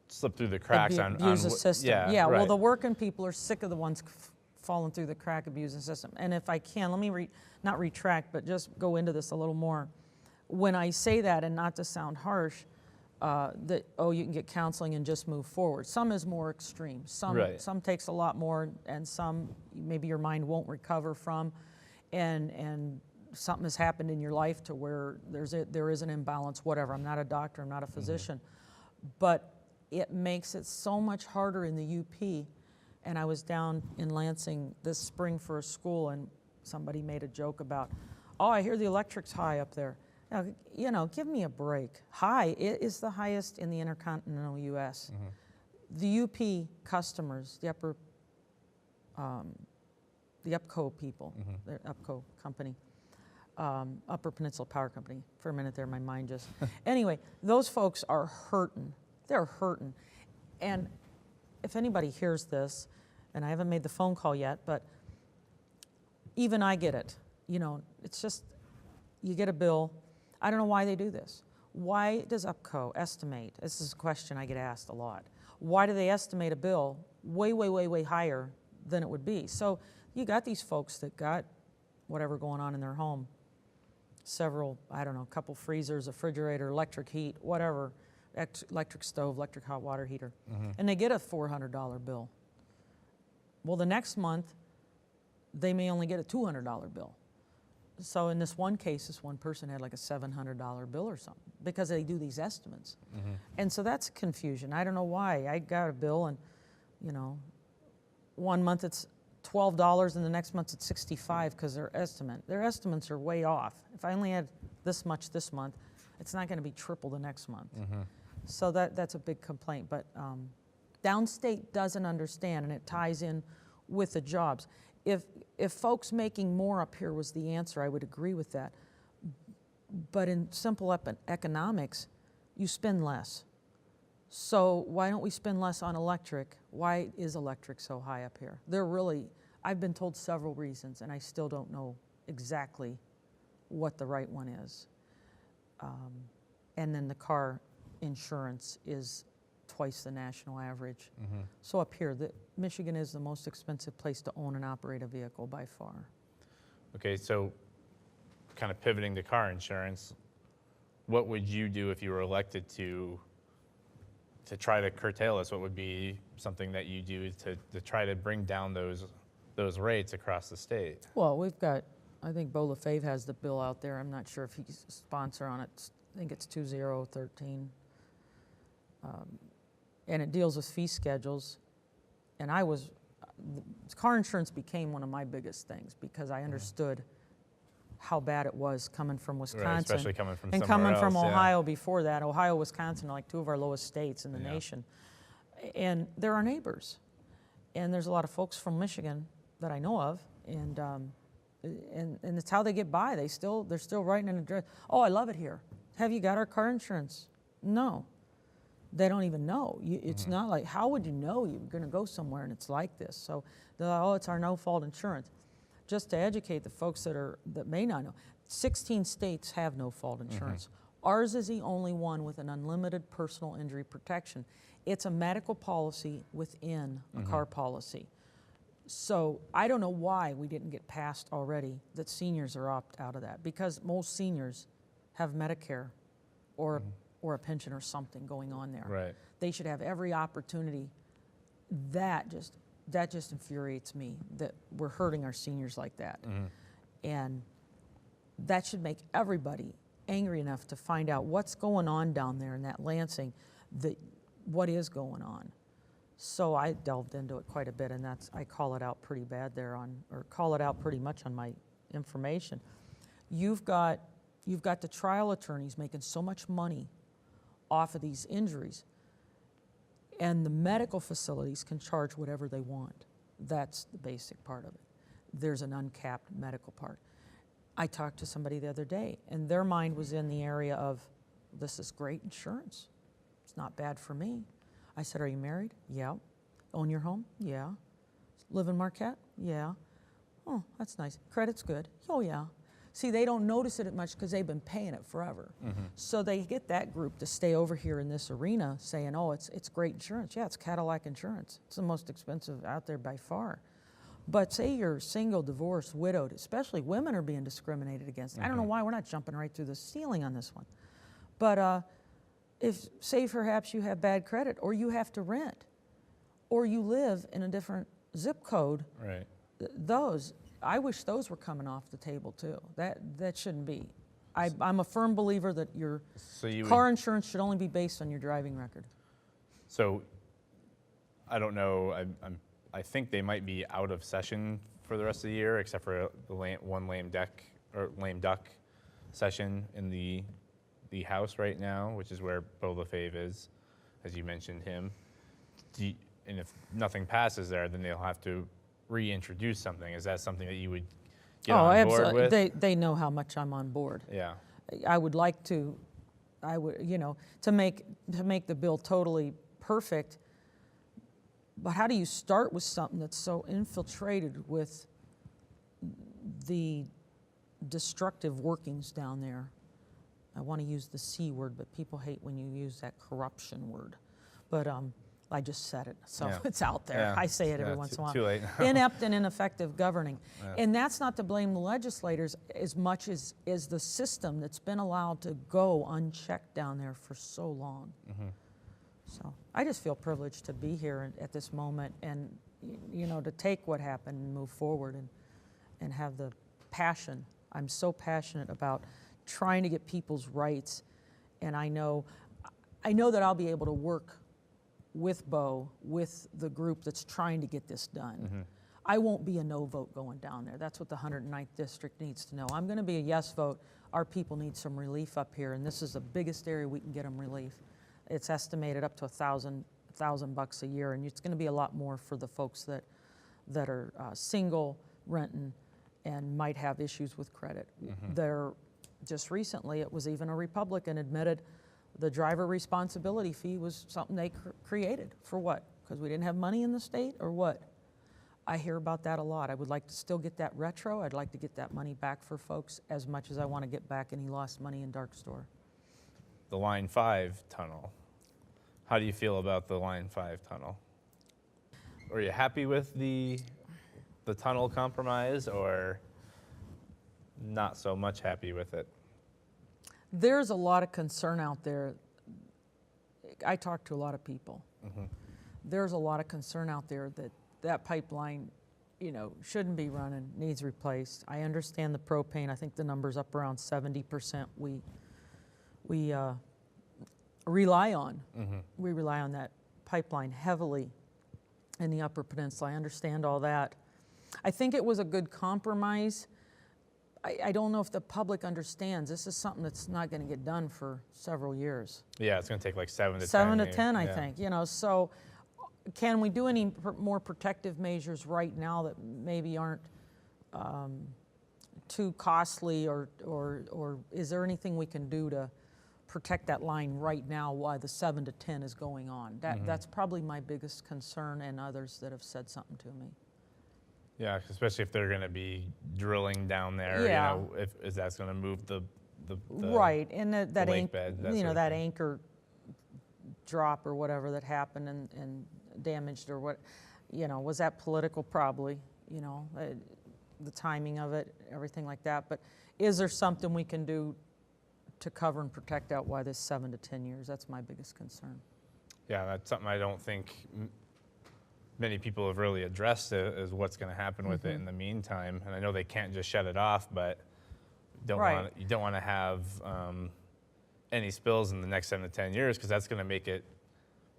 slip through the cracks abuse the system. Yeah, well, right. the working people are sick of the ones falling through the crack, abusing the system. And if I can, let me not retract, but just go into this a little more. When I say that, and not to sound harsh, that you can get counseling and just move forward. Some is more extreme. Some takes a lot more, and some maybe your mind won't recover from. And something has happened in your life to where there is an imbalance, whatever. I'm not a doctor, I'm not a physician. But it makes it so much harder in the UP. And I was down in Lansing this spring for a school, and somebody made a joke about, oh, I hear the electric's high up there. Now, give me a break. High, it is the highest in the intercontinental U.S. The UP customers, the upper the UPCO people, the UPCO company, Upper Peninsula Power Company. For a minute there, my mind just... Anyway, those folks are hurting. They're hurting. And if anybody hears this, and I haven't made the phone call yet, but even I get it. You know, it's just, you get a bill. I don't know why they do this. Why does UPCO estimate? This is a question I get asked a lot. Why do they estimate a bill way, way, way, way higher than it would be? So you got these folks that got whatever going on in their home, several, I don't know, a couple freezers, a refrigerator, electric heat, whatever, electric stove, electric hot water heater, and they get a $400 bill. Well, the next month, they may only get a $200 bill. So in this one case, this one person had like a $700 bill or something because they do these estimates. And so that's confusion. I don't know why. I got a bill and, you know, one month it's $12 and the next month it's $65 because their estimates are way off. If I only had this much this month, it's not going to be triple the next month. So that's a big complaint. But downstate doesn't understand, and it ties in with the jobs. If folks making more up here was the answer, I would agree with that. But in simple economics, you spend less. So why don't we spend less on electric? Why is electric so high up here? I've been told several reasons, and I still don't know exactly what the right one is. And then the car insurance is twice the national average. So up here, Michigan is the most expensive place to own and operate a vehicle by far. Okay, so kind of pivoting to car insurance, what would you do if you were elected to try to curtail this? What would be something that you do to try to bring down those rates across the state? Well, we've got, I think Bo LaFave has the bill out there. I'm not sure if he's a sponsor on it. I think it's 2013. And it deals with fee schedules. And car insurance became one of my biggest things because I understood how bad it was coming from Wisconsin. Right, especially coming from and somewhere coming from else, Ohio before that. Ohio, Wisconsin are like two of our lowest states in the nation. And they're our neighbors. And there's a lot of folks from Michigan that I know of, and it's how they get by. They're still writing an address. Oh, I love it here. Have you got our car insurance? No. They don't even know. It's not like, how would you know you're going to go somewhere and it's like this? So, oh, it's our no-fault insurance. Just to educate the folks that may not know, 16 states have no-fault insurance. Ours is the only one with an unlimited personal injury protection. It's a medical policy within a car policy. So I don't know why we didn't get passed already that seniors are opt out of that, because most seniors have Medicare or a pension or something going on there. Right. They should have every opportunity. That just infuriates me that we're hurting our seniors like that. And that should make everybody angry enough to find out what's going on down there in that Lansing, what is going on. So I delved into it quite a bit, and I call it out pretty bad there or call it out pretty much on my information. You've got the trial attorneys making so much money off of these injuries, and the medical facilities can charge whatever they want. That's the basic part of it. There's an uncapped medical part. I talked to somebody the other day, and their mind was in the area of, this is great insurance. It's not bad for me. I said, are you married? Yeah. Own your home? Yeah. Live in Marquette? Yeah. Oh, that's nice. Credit's good? Oh, yeah. See, they don't notice it much because they've been paying it forever. So they get that group to stay over here in this arena saying, oh, it's great insurance. Yeah, it's Cadillac insurance. It's the most expensive out there by far. But say you're single, divorced, widowed, especially women are being discriminated against. I don't know why we're not jumping right through the ceiling on this one. But say perhaps you have bad credit, or you have to rent, or you live in a different zip code, right. I wish those were coming off the table too. That shouldn't be. I'm a firm believer that your car insurance should only be based on your driving record. So, I don't know. I think they might be out of session for the rest of the year, except for the one lame duck session in the House right now, which is where Bo LaFave is, as you mentioned him. And if nothing passes there, then they'll have to reintroduce something, is that something that you would get on board absolutely. with? They know how much I'm on board. Yeah. I would like to, to make the bill totally perfect. But how do you start with something that's so infiltrated with the destructive workings down there? I want to use the C word, but people hate when you use that corruption word. But I just said it, so it's out there. Yeah. I say it every once in a while. Too late. Inept and ineffective governing. And that's not to blame the legislators as much as the system that's been allowed to go unchecked down there for so long. So I just feel privileged to be here at this moment and, to take what happened and move forward and have the passion. I'm so passionate about trying to get people's rights, and I know that I'll be able to work with Bo, with the group that's trying to get this done. I won't be a no vote going down there. That's what the 109th District needs to know. I'm going to be a yes vote. Our people need some relief up here, and this is the biggest area we can get them relief. It's estimated up to $1,000 a year, and it's going to be a lot more for the folks that are single, renting, and might have issues with credit. Just recently, it was even a Republican admitted the driver responsibility fee was something they created. For what? Because we didn't have money in the state, or what? I hear about that a lot. I would like to still get that retro. I'd like to get that money back for folks as much as I want to get back any lost money in dark store. The Line 5 tunnel. How do you feel about the Line 5 tunnel? Are you happy with the tunnel compromise, or not so much happy with it? There's a lot of concern out there. I talk to a lot of people. There's a lot of concern out there that pipeline, shouldn't be running, needs replaced. I understand the propane. I think the number's up around 70%. We rely on. We rely on that pipeline heavily in the Upper Peninsula. I understand all that. I think it was a good compromise. I don't know if the public understands. This is something that's not going to get done for several years. Yeah, it's going to take like 7 to 10. 7 to 10, I think. So can we do any more protective measures right now that maybe aren't too costly, or is there anything we can do to protect that line right now while the 7 to 10 is going on? That's probably my biggest concern, and others that have said something to me. Yeah, especially if they're going to be drilling down there, if that's going to move the right, and that lake bed, that anchor drop or whatever that happened and damaged, or what, was that political? Probably, the timing of it, everything like that. But is there something we can do to cover and protect out why this 7 to 10 years? That's my biggest concern. Yeah, that's something I don't think many people have really addressed, is what's going to happen with it in the meantime. And I know they can't just shut it off, but you don't want to have any spills in the next 7 to 10 years, because that's going to make it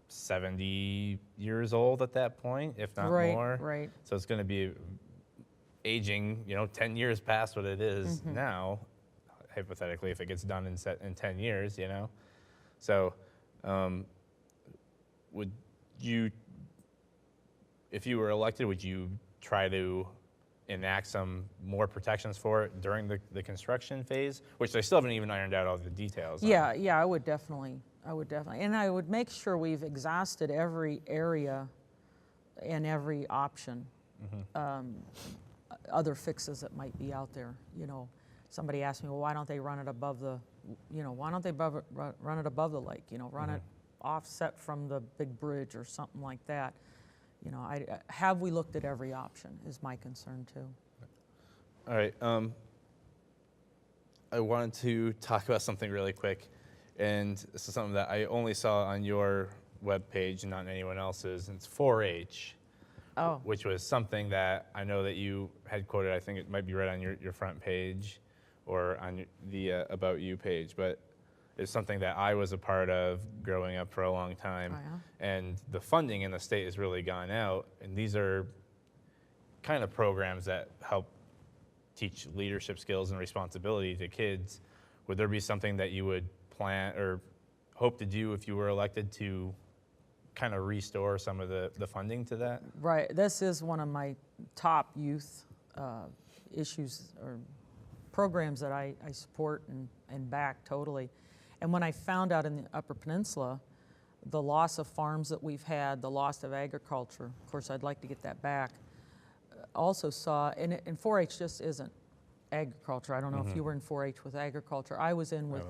70 years old at that point, if not more. Right. So it's going to be aging, 10 years past what it is now, hypothetically, if it gets done in 10 years, So would you, if you were elected, would you try to enact some more protections for it during the construction phase, which they still haven't even ironed out all the details on? Yeah, I would definitely. And I would make sure we've exhausted every area and every option, other fixes that might be out there. Somebody asked me, well, why don't they run it above the, why don't they run it above the lake? Run it offset from the big bridge or something like that. Have we looked at every option is my concern too. All right. I wanted to talk about something really quick, and this is something that I only saw on your webpage and not anyone else's. And it's 4-H, which was something that I know that you had quoted. I think it might be right on your front page or on the About You page, but it's something that I was a part of growing up for a long time. And the funding in the state has really gone out, and these are kind of programs that help teach leadership skills and responsibility to kids. Would there be something that you would plan or hope to do if you were elected to kind of restore some of the funding to that? Right. This is one of my top youth issues or programs that I support and back totally. And when I found out in the Upper Peninsula, the loss of farms that we've had, the loss of agriculture, of course I'd like to get that back, also saw, and 4-H just isn't agriculture. I don't know if you were in 4-H with agriculture. I was in with,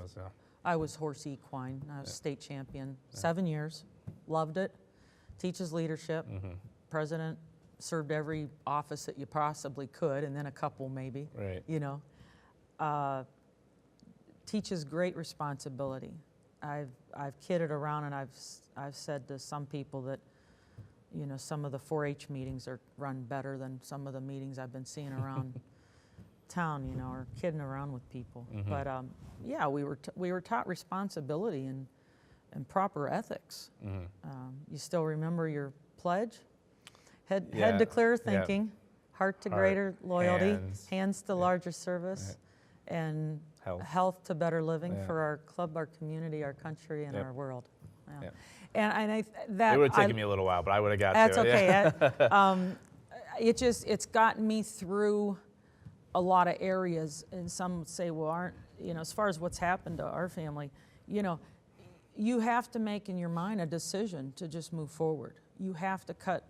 I was horse equine. I was state champion, 7 years, loved it, teaches leadership, president, served every office that you possibly could, and then a couple maybe, you know. Teaches great responsibility. I've kidded around and I've said to some people that, you know, some of the 4-H meetings are run better than some of the meetings I've been seeing around town, you know, or kidding around with people. But yeah, we were taught responsibility and proper ethics. You still remember your pledge? Head to clear thinking, heart to greater loyalty, hands to larger service, and health to better living for our club, our community, our country, and our world. And that it would have taken me a little while, but I would have got that's to it. That's okay. It's gotten me through a lot of areas, and some would say, well, you know, as far as what's happened to our family, you know, you have to make in your mind a decision to just move forward. You have to cut,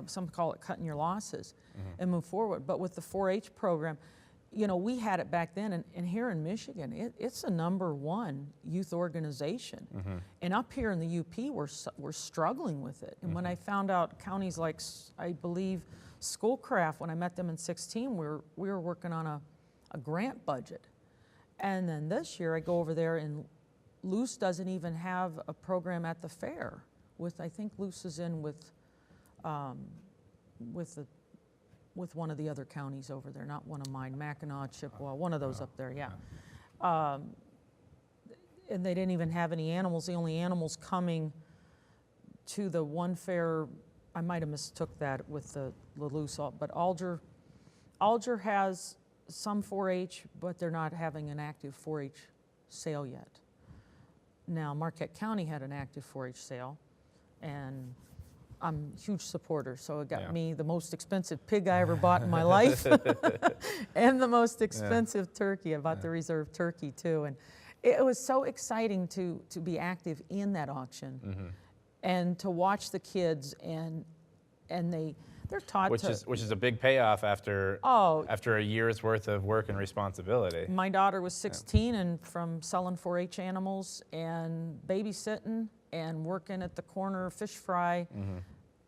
some call it cutting your losses, and move forward. But with the 4-H program, you know, we had it back then, and here in Michigan, it's a #1 youth organization. And up here in the UP, we're struggling with it. And when I found out counties like, I believe, Schoolcraft, when I met them in 16, we were working on a grant budget. And then this year, I go over there, and Luce doesn't even have a program at the fair. I think Luce is in with one of the other counties over there, not one of mine, Mackinac, Chippewa, one of those up there, and they didn't even have any animals. The only animals coming to the one fair, I might have mistook that with the Luce, but Alger has some 4-H, but they're not having an active 4-H sale yet. Now, Marquette County had an active 4-H sale, and I'm a huge supporter, so it got me the most expensive pig I ever bought in my life, and the most expensive turkey. I bought the reserve turkey too, and it was so exciting to be active in that auction, and to watch the kids, and they're taught which is a big payoff after a year's worth of work and responsibility. My daughter was 16, and from selling 4-H animals and babysitting and working at the corner fish fry,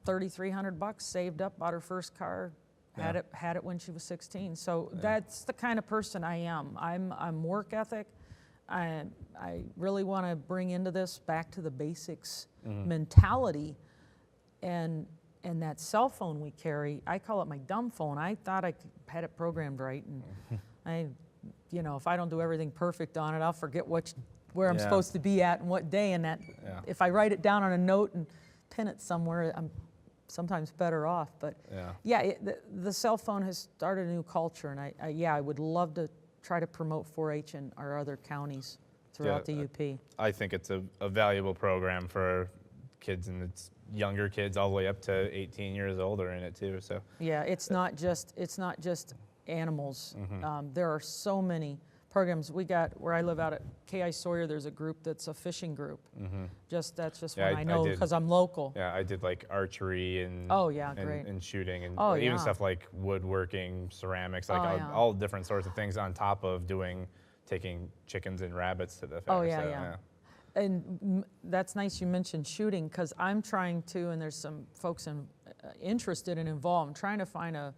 $3,300 saved up, bought her first car, had it when she was 16. So that's the kind of person I am. I'm work ethic. I really want to bring into this back to the basics mentality, and that cell phone we carry, I call it my dumb phone. I thought I had it programmed right, and you know, if I don't do everything perfect on it, I'll forget where I'm supposed to be at and what day, and that if I write it down on a note and pin it somewhere, I'm sometimes better off. But the cell phone has started a new culture, and I would love to try to promote 4-H in our other counties throughout the UP. I think it's a valuable program for kids, and it's younger kids all the way up to 18 years old are in it too. So it's not just animals. There are so many programs. We got, where I live out at K.I. Sawyer, there's a group that's a fishing group. That's just one I know because I'm local. Yeah, I did like archery and great. and shooting, and even stuff like woodworking, ceramics, like all different sorts of things on top of taking chickens and rabbits to the fair. And that's nice you mentioned shooting, because I'm trying to, and there's some folks interested and involved, I'm trying to find a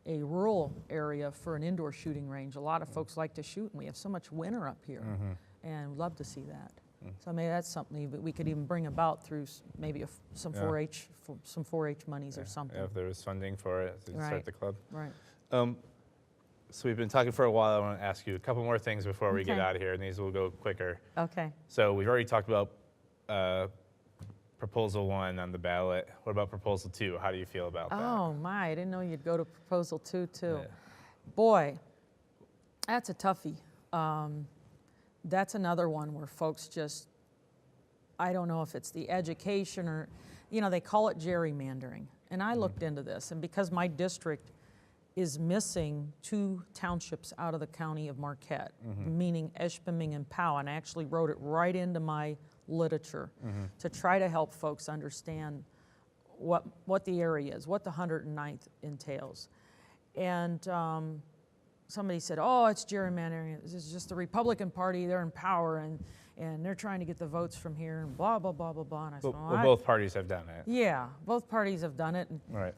rural area for an indoor shooting range. A lot of folks like to shoot, and we have so much winter up here, and love to see that. So maybe that's something that we could even bring about through maybe some 4-H monies or something. Yeah, if there was funding for it to start the club. Right. So we've been talking for a while. I want to ask you a couple more things before we get out of here, and these will go quicker. Okay. So we've already talked about Proposal 1 on the ballot. What about Proposal 2? How do you feel about that? Oh my, I didn't know you'd go to Proposal 2 too. Boy, that's a toughie. That's another one where folks just I don't know if it's the education or, they call it gerrymandering. And I looked into this, and because my district is missing 2 townships out of the county of Marquette, meaning Eshpeming and Powell, and I actually wrote it right into my literature to try to help folks understand what the area is, what the 109th entails. And somebody said, oh, it's gerrymandering. This is just the Republican Party, they're in power, and they're trying to get the votes from here, and blah, blah, blah, blah, blah. And I said, well, both parties have done it. Yeah, both parties have done it. And Right.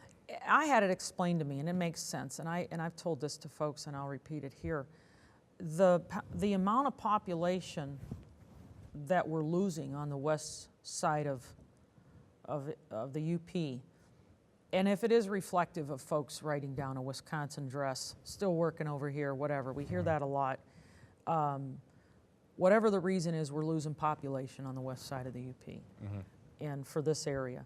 I had it explained to me, and it makes sense, and I've told this to folks, and I'll repeat it here. The amount of population that we're losing on the west side of the UP, and if it is reflective of folks writing down a Wisconsin dress, still working over here, whatever, we hear that a lot. Whatever the reason is, we're losing population on the west side of the UP, and for this area.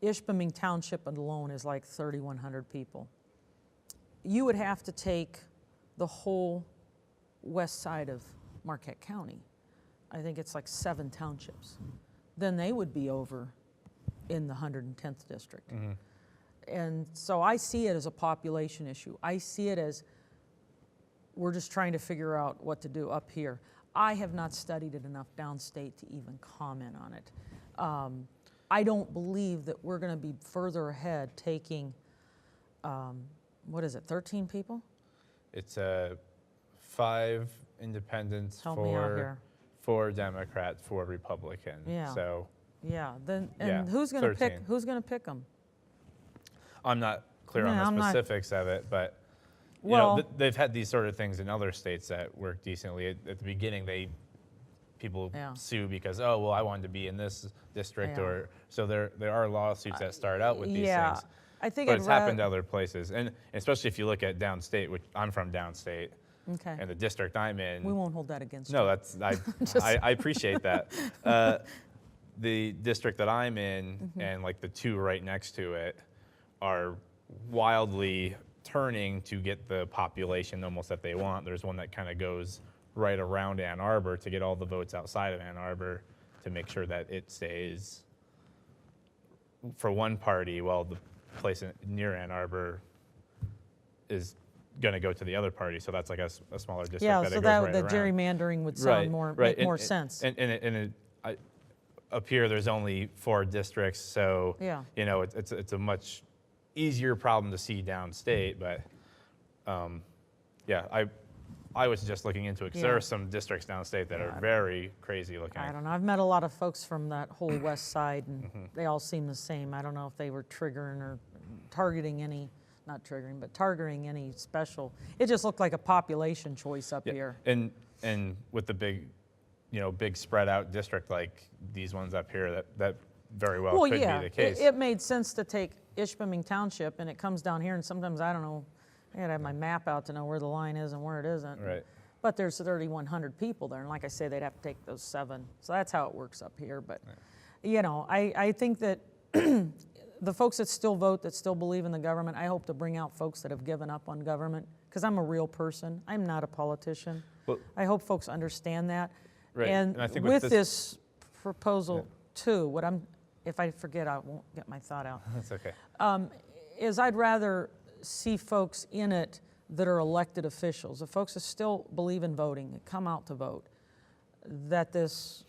Ishpeming Township alone is like 3,100 people. You would have to take the whole west side of Marquette County. I think it's like 7 townships. Then they would be over in the 110th district. And so I see it as a population issue. I see it as we're just trying to figure out what to do up here. I have not studied it enough downstate to even comment on it. I don't believe that we're going to be further ahead taking, 13 people? It's 5 independents, Help me out here. 4 Democrats, 4 Republicans. Yeah. So yeah. Then yeah, who's going to 13. pick? Who's going to pick them? I'm not clear Yeah, on I'm the not- specifics of it, but Well- they've had these sort of things in other states that work decently. At the beginning, people Yeah. sue because, oh, well, I wanted to be in this district, Yeah. or so there are lawsuits that start out with these Yeah. things. I think But it's happened other places, and especially if you look at downstate, which I'm from downstate, Okay. and the district I'm in. We won't hold that against No, you. that's I appreciate that. The district that I'm in and like the 2 right next to it are wildly turning to get the population almost that they want. There's one that kind of goes right around Ann Arbor to get all the votes outside of Ann Arbor to make sure that it stays for one party, while the place near Ann Arbor is going to go to the other party. So that's like a smaller district. Yeah, that so it goes that right the around. gerrymandering would sound make more sense. Up here, there's only 4 districts, so Yeah. it's a much easier problem to see downstate. But I was just looking into it because there Yeah. are some districts downstate that Yeah, are very crazy looking. I don't know. I've met a lot of folks from that whole west side, and they all seem the same. I don't know if they were triggering or targeting any, not triggering, but targeting any special. It just looked like a population choice up here. And with the big spread out district like these ones up here, that very well could be the case. It made sense to take Ishpeming Township, and it comes down here, and sometimes I don't know. I gotta have my map out to know where the line is and where it isn't. Right. But there's 3,100 people there, and like I say, they'd have to take those 7. So that's how it works up here. But, I think that the folks that still vote, that still believe in the government, I hope to bring out folks that have given up on government, because I'm a real person. I'm not a politician. Well- I hope folks understand that. Right, And I think with this proposal too, if I forget, I won't get my thought out. That's okay. Is I'd rather see folks in it that are elected officials, the folks that still believe in voting, that come out to vote, that this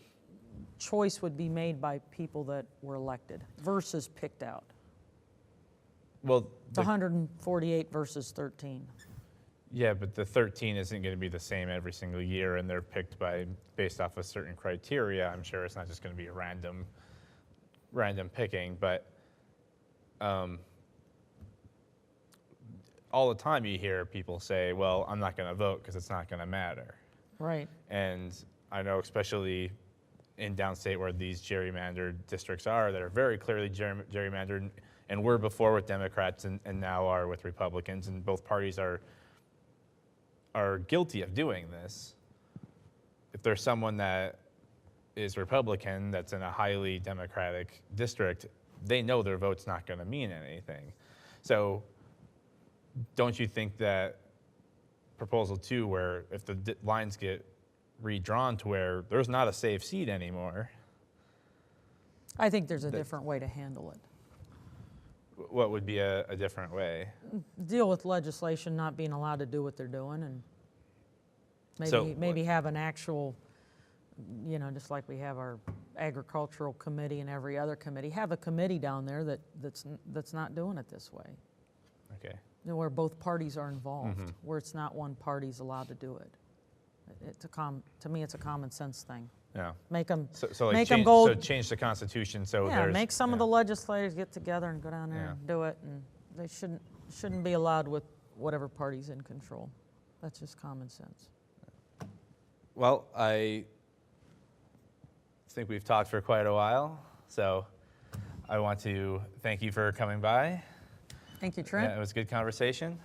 choice would be made by people that were elected versus picked out. Well, The 148 versus 13. yeah, but the 13 isn't going to be the same every single year, and they're picked based off a certain criteria. I'm sure it's not just going to be a random picking, but all the time you hear people say, well, I'm not going to vote because it's not going to matter. Right. And I know especially in downstate where these gerrymandered districts are, that are very clearly gerrymandered, and were before with Democrats and now are with Republicans, and both parties are guilty of doing this. If there's someone that is Republican that's in a highly Democratic district, they know their vote's not going to mean anything. So don't you think that Proposal 2, where if the lines get redrawn to where there's not a safe seat anymore. I think there's a different way to handle it. What would be a different way? Deal with legislation not being allowed to do what they're doing, and maybe have an actual, just like we have our agricultural committee and every other committee, have a committee down there that's not doing it this way. Okay. Where both parties are involved, where it's not one party's allowed to do it. To me, it's a common sense thing. Yeah. Make them change the Constitution so make some of the legislators get together and go down there and do it, and they shouldn't be allowed with whatever party's in control. That's just common sense. Well, I think we've talked for quite a while, so I want to thank you for coming by. Thank you, Trent. Yeah, it was a good conversation.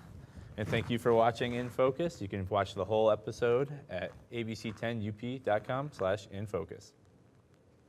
And thank you for watching In Focus. You can watch the whole episode at abc10up.com/infocus.